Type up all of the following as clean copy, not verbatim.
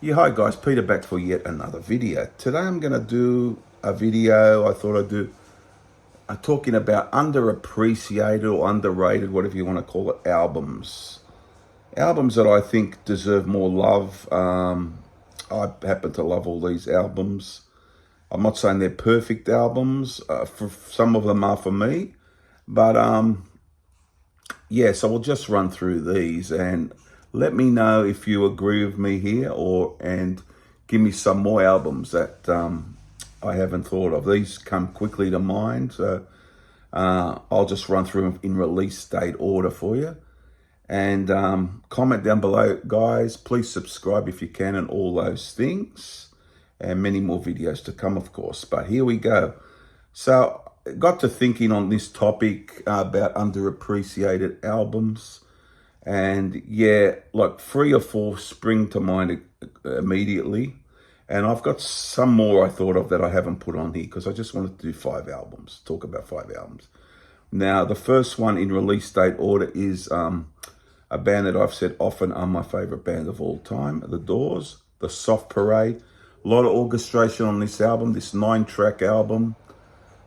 Yeah, hi guys, Peter back for yet another video. Today I'm going to do a video I thought I'd do talking about underappreciated or underrated, whatever you want to call it, albums. Albums that I think deserve more love. I happen to love all these albums. I'm not saying they're perfect albums. For some of them are for me. But yeah, so we'll just run through these and let me know if you agree with me here, and give me some more albums that I haven't thought of. These come quickly to mind, so I'll just run through them in release date order for you. And comment down below, guys. Please subscribe if you can, and all those things, and many more videos to come, of course. But here we go. So got to thinking on this topic about underappreciated albums, and yeah, like 3 or 4 spring to mind immediately, and I've got some more I thought of that I haven't put on here because I just wanted to do 5 albums, talk about 5 albums. Now the first one in release date order is a band that I've said often are my favorite band of all time, The Doors, The Soft Parade. A lot of orchestration on this album, this 9-track album.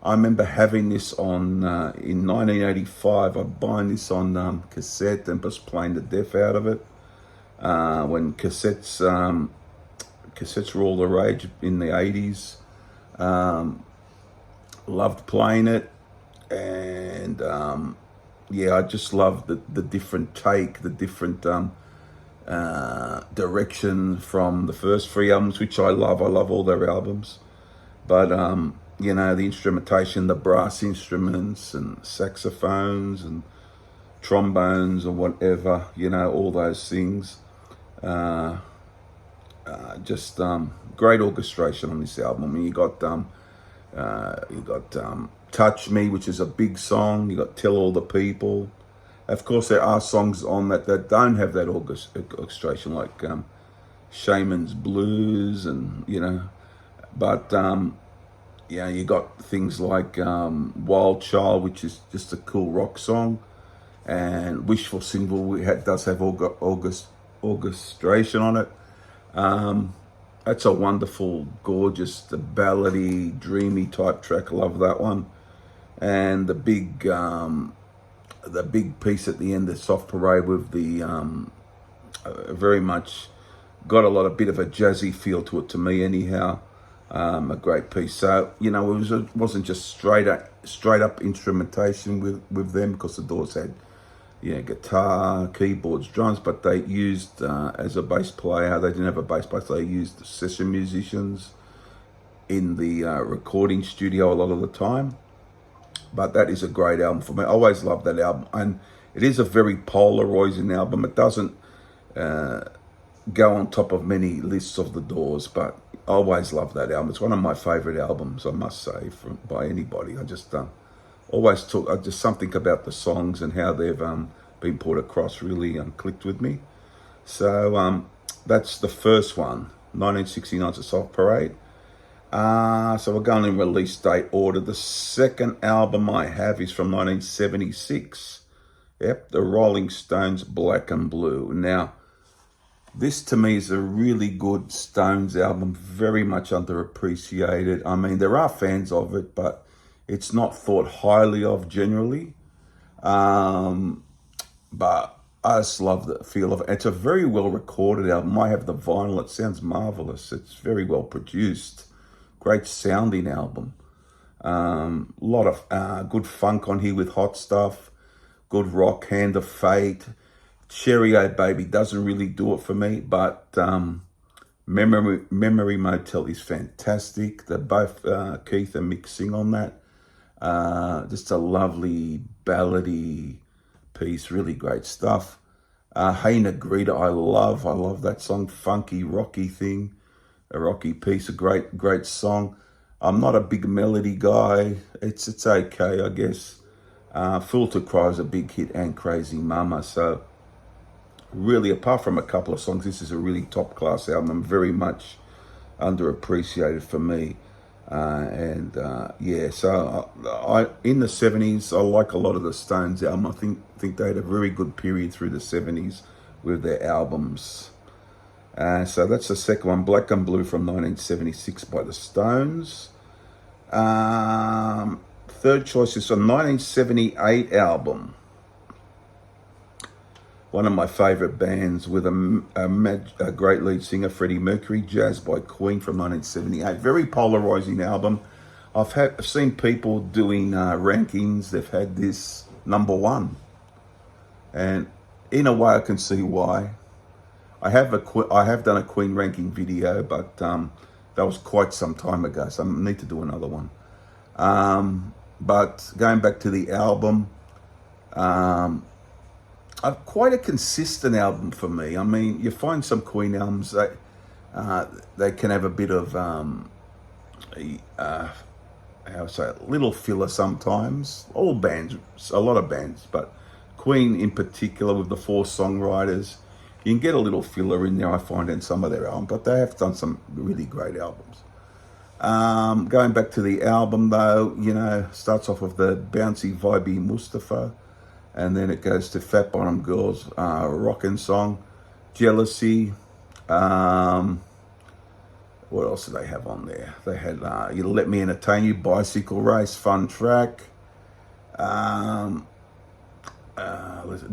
I remember having this on, in 1985, I buying this on cassette and just playing the death out of it. When cassettes were all the rage in the 80s. Loved playing it. And yeah, I just love the different take, the different direction from the first 3 albums, which I love. I love all their albums. But you know, the instrumentation, the brass instruments and saxophones and trombones or whatever, you know, all those things. Just great orchestration on this album. I mean, you got Touch Me, which is a big song. You got Tell All the People. Of course, there are songs on that don't have that orchestration, like Shaman's Blues, and you know, but yeah, you got things like Wild Child, which is just a cool rock song, and Wishful Sinful does have orchestration on it. That's a wonderful, gorgeous, ballady, dreamy type track. I love that one. And the big piece at the end, the Soft Parade, with the very much got a bit of a jazzy feel to it, to me anyhow. A great piece. So you know, it wasn't just straight up instrumentation with them, because the Doors had, yeah, guitar, keyboards, drums, but they used as a bass player. They didn't have a bass player. They used session musicians in the recording studio a lot of the time. But that is a great album for me. I always loved that album, and it is a very polarizing album. It doesn't go on top of many lists of the Doors, but I always love that album. It's one of my favorite albums, I must say, by anybody. I just always took just something about the songs and how they've been put across really clicked with me. So that's the first one, 1969's A Soft Parade. So we're going in release date order. The second album I have is from 1976. Yep, the Rolling Stones' Black and Blue. Now, this to me is a really good Stones album, very much underappreciated. I mean, there are fans of it, but it's not thought highly of generally. But I just love the feel of it. It's a very well recorded album. I have the vinyl. It sounds marvelous. It's very well produced. Great sounding album. A lot of good funk on here with Hot Stuff. Good rock, Hand of Fate. Cherry O Baby doesn't really do it for me, but Memory Motel is fantastic. They're both Keith and Mick sing on that. Just a lovely ballady piece, really great stuff. Hey Negrita, I love that song, funky, rocky thing, a rocky piece, a great song. I'm not a big melody guy. It's okay, I guess. Fool to Cry is a big hit, and Crazy Mama. So really, apart from a couple of songs, this is a really top class album, very much underappreciated for me. Yeah, so I in the 70s, I like a lot of the Stones album. I think they had a very good period through the 70s with their albums. So that's the second one, Black and Blue from 1976 by the Stones. Third choice is a 1978 album. One of my favourite bands with a great lead singer, Freddie Mercury, Jazz by Queen from 1978. Very polarising album. I've seen people doing rankings. They've had this number one. And in a way, I can see why. I have done a Queen ranking video, but that was quite some time ago, so I need to do another one. But going back to the album, quite a consistent album for me. I mean, you find some Queen albums that they can have a bit of how to say it, little filler sometimes. All bands, a lot of bands, but Queen in particular with the four songwriters, you can get a little filler in there, I find, in some of their albums, but they have done some really great albums. Going back to the album though, you know, starts off with the bouncy, vibey Mustafa, and then it goes to Fat Bottom Girls, rockin' song, Jealousy. What else do they have on there? They had You Let Me Entertain You, Bicycle Race, fun track.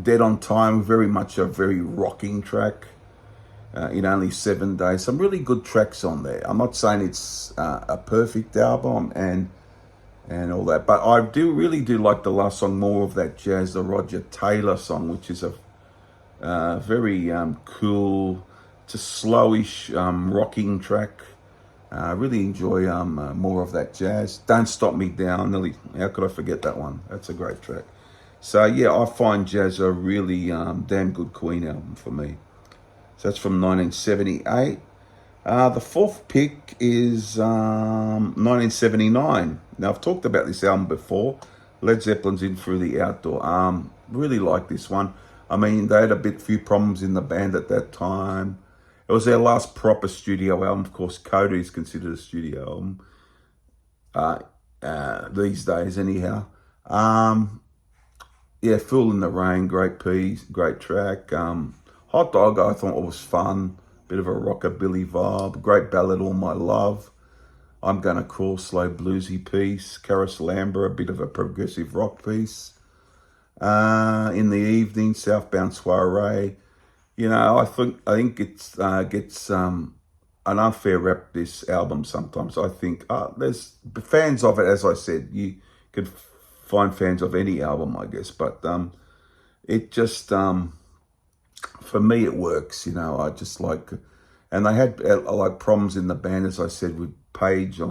Dead on Time, very much a very rocking track. In Only 7 Days, some really good tracks on there. I'm not saying it's a perfect album and all that, but I really do like the last song more, of that Jazz the Roger Taylor song, which is a very cool, it's a slowish rocking track. I really enjoy more of that jazz. Don't Stop Me Down, how could I forget that one? That's a great track. So yeah, I find Jazz a really damn good Queen album for me. So that's from 1978. The fourth pick is 1979. Now, I've talked about this album before. Led Zeppelin's In Through the Outdoor. Really like this one. I mean, they had a few problems in the band at that time. It was their last proper studio album. Of course, Coda is considered a studio album these days anyhow. Yeah, Fool in the Rain, great piece, great track. Hot Dog, I thought it was fun. Bit of a rockabilly vibe. Great ballad, All My Love. I'm Gonna Crawl, slow bluesy piece. Carousel Amber, a bit of a progressive rock piece. In the Evening, Southbound Soiree. You know, I think it gets an unfair rep, this album, sometimes. I think there's fans of it, as I said. You could find fans of any album, I guess. But it just... for me, it works, you know. I just like, and they had like problems in the band, as I said, with Page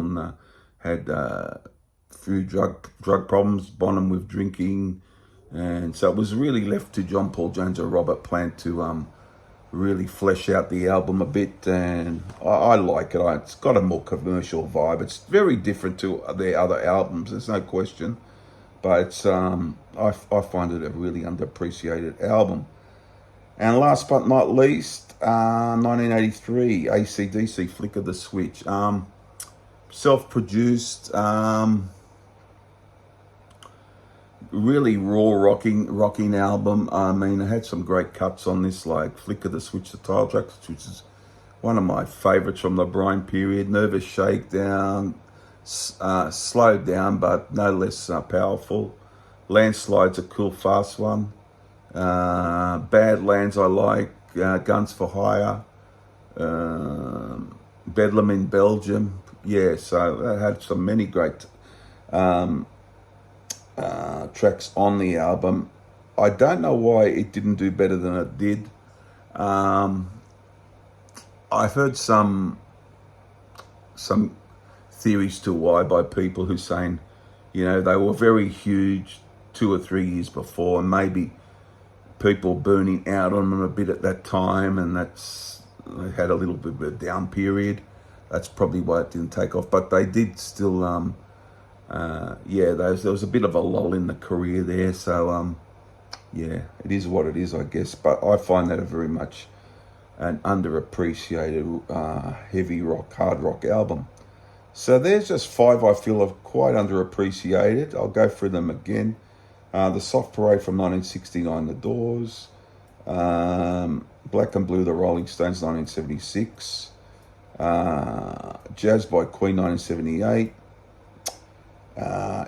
had few drug problems, Bonham with drinking, and so it was really left to John Paul Jones or Robert Plant to really flesh out the album a bit, and I like it. It's got a more commercial vibe. It's very different to their other albums, there's no question, but it's I find it a really underappreciated album. And last but not least, 1983, AC/DC, Flicker the Switch. Self-produced, really raw rocking album. I mean, it had some great cuts on this, like Flicker the Switch, the title track, which is one of my favourites from the Brian period. Nervous Shakedown, slowed down, but no less powerful. Landslide's a cool, fast one. Badlands I like, Guns for Hire, Bedlam in Belgium. Yeah, so that had some many great tracks on the album. I don't know why it didn't do better than it did. I've heard some theories to why by people who saying, you know, they were very huge 2 or 3 years before, and maybe people burning out on them a bit at that time, and they had a little bit of a down period. That's probably why it didn't take off, but they did still, there was a bit of a lull in the career there, so yeah, it is what it is, I guess, but I find that a very much an underappreciated heavy rock, hard rock album. So there's just 5 I feel are quite underappreciated. I'll go through them again. The Soft Parade from 1969, The Doors. Black and Blue, The Rolling Stones, 1976. Jazz by Queen, 1978.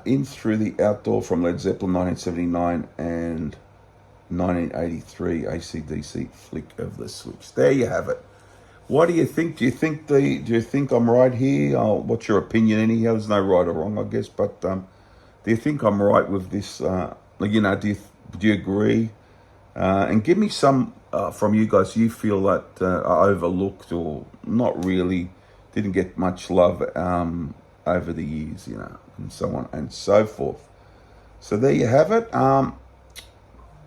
In Through the Outdoor from Led Zeppelin, 1979, and 1983, AC/DC, Flick of the Switch. There you have it. What do you think? Do you think I'm right here? What's your opinion anyhow? There's no right or wrong, I guess, but do you think I'm right with this? Do you agree? And give me some from you guys you feel that are overlooked or not really, didn't get much love over the years, and so on and so forth. So there you have it.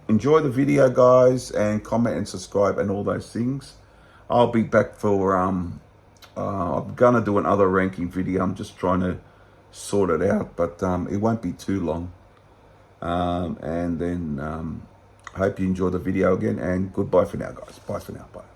Enjoy the video, guys, and comment and subscribe and all those things. I'll be back for, I'm going to do another ranking video. I'm just trying to sort it out, but it won't be too long. And then I hope you enjoy the video again, and goodbye for now, guys. Bye for now. Bye.